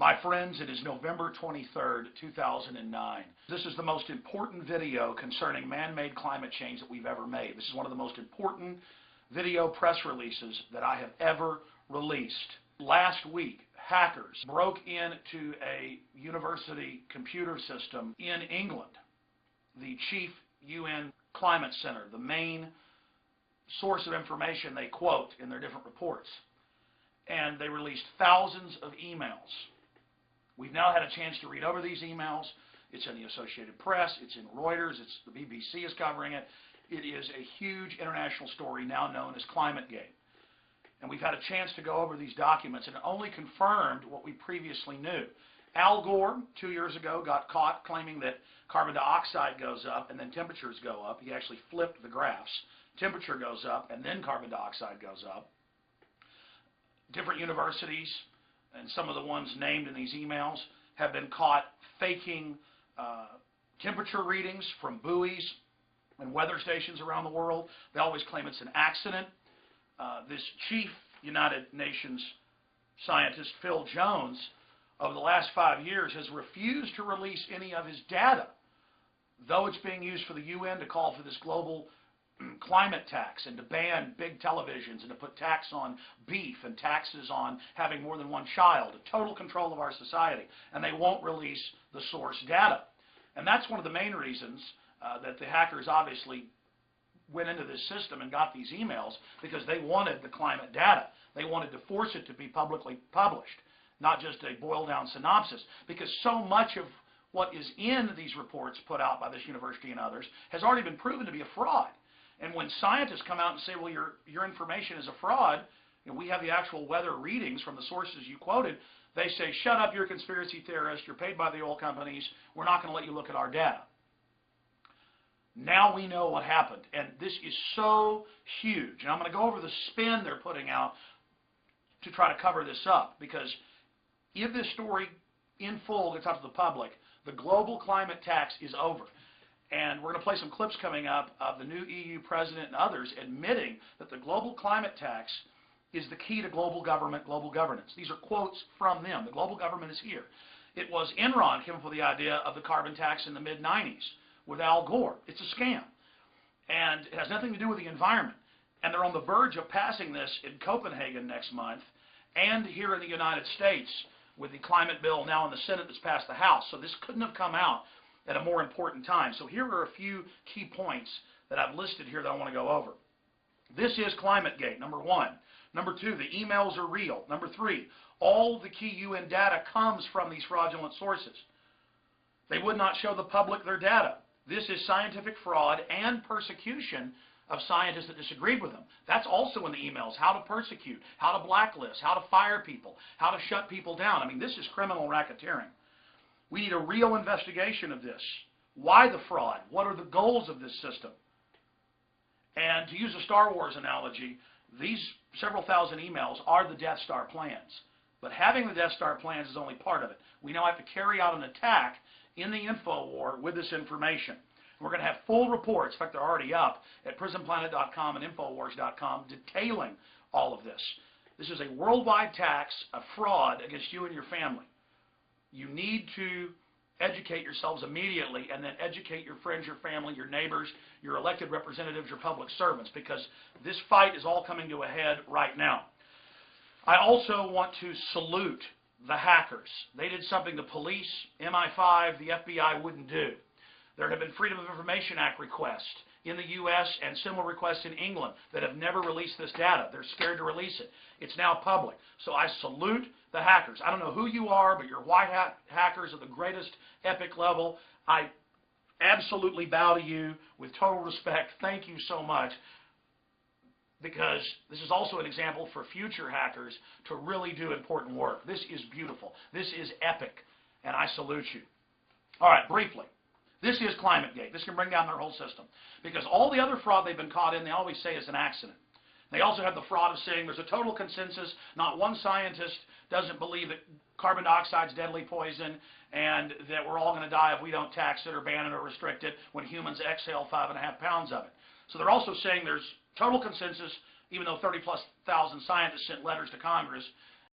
My friends, it is November 23rd, 2009. This is the most important video concerning man-made climate change that we've ever made. This is one of the most important video press releases that I have ever released. Last week, hackers broke into a university computer system in England, the chief UN Climate Center, the main source of information they quote in their different reports. And they released thousands of emails. We've now had a chance to read over these emails. It's in the Associated Press, it's in Reuters, the BBC is covering it. It is a huge international story now known as ClimateGate. And we've had a chance to go over these documents, and it only confirmed what we previously knew. Al Gore, 2 years ago, got caught claiming that carbon dioxide goes up and then temperatures go up. He actually flipped the graphs. Temperature goes up and then carbon dioxide goes up. Different universities, and some of the ones named in these emails, have been caught faking temperature readings from buoys and weather stations around the world. They always claim it's an accident. This chief United Nations scientist, Phil Jones, over the last 5 years has refused to release any of his data, though it's being used for the UN to call for this global climate tax and to ban big televisions and to put tax on beef and taxes on having more than one child, total control of our society, and they won't release the source data. And that's one of the main reasons that the hackers obviously went into this system and got these emails, because they wanted the climate data. They wanted to force it to be publicly published, not just a boiled down synopsis, because so much of what is in these reports put out by this university and others has already been proven to be a fraud. And when scientists come out and say, well, your information is a fraud, and we have the actual weather readings from the sources you quoted, they say, shut up, you're a conspiracy theorist, you're paid by the oil companies, we're not going to let you look at our data. Now we know what happened, and this is so huge. And I'm going to go over the spin they're putting out to try to cover this up, because if this story in full gets out to the public, the global climate tax is over. And we're going to play some clips coming up of the new EU president and others admitting that the global climate tax is the key to global government, global governance. These are quotes from them. The global government is here. It was Enron came up with the idea of the carbon tax in the mid-90s with Al Gore. It's a scam. And it has nothing to do with the environment. And they're on the verge of passing this in Copenhagen next month and here in the United States with the climate bill now in the Senate that's passed the House. So this couldn't have come out at a more important time. So here are a few key points that I've listed here that I want to go over. This is ClimateGate, number one. Number two, the emails are real. Number three, all the key UN data comes from these fraudulent sources. They would not show the public their data. This is scientific fraud and persecution of scientists that disagreed with them. That's also in the emails, how to persecute, how to blacklist, how to fire people, how to shut people down. I mean, this is criminal racketeering. We need a real investigation of this. Why the fraud? What are the goals of this system? And to use a Star Wars analogy, these several thousand emails are the Death Star plans. But having the Death Star plans is only part of it. We now have to carry out an attack in the info war with this information. We're going to have full reports, in fact they're already up, at prisonplanet.com and infowars.com detailing all of this. This is a worldwide tax, a fraud against you and your family. You need to educate yourselves immediately, and then educate your friends, your family, your neighbors, your elected representatives, your public servants, because this fight is all coming to a head right now. I also want to salute the hackers. They did something the police, MI5, the FBI wouldn't do. There have been Freedom of Information Act requests in the U.S. and similar requests in England that have never released this data. They're scared to release it. It's now public. So I salute the hackers. I don't know who you are, but you're white hat hackers of the greatest epic level. I absolutely bow to you with total respect. Thank you so much, because this is also an example for future hackers to really do important work. This is beautiful. This is epic, and I salute you. All right, briefly. This is ClimateGate. This can bring down their whole system, because all the other fraud they've been caught in, they always say is an accident. They also have the fraud of saying there's a total consensus. Not one scientist doesn't believe that carbon dioxide is deadly poison and that we're all going to die if we don't tax it or ban it or restrict it when humans exhale 5.5 pounds of it. So they're also saying there's total consensus, even though 30,000+ scientists sent letters to Congress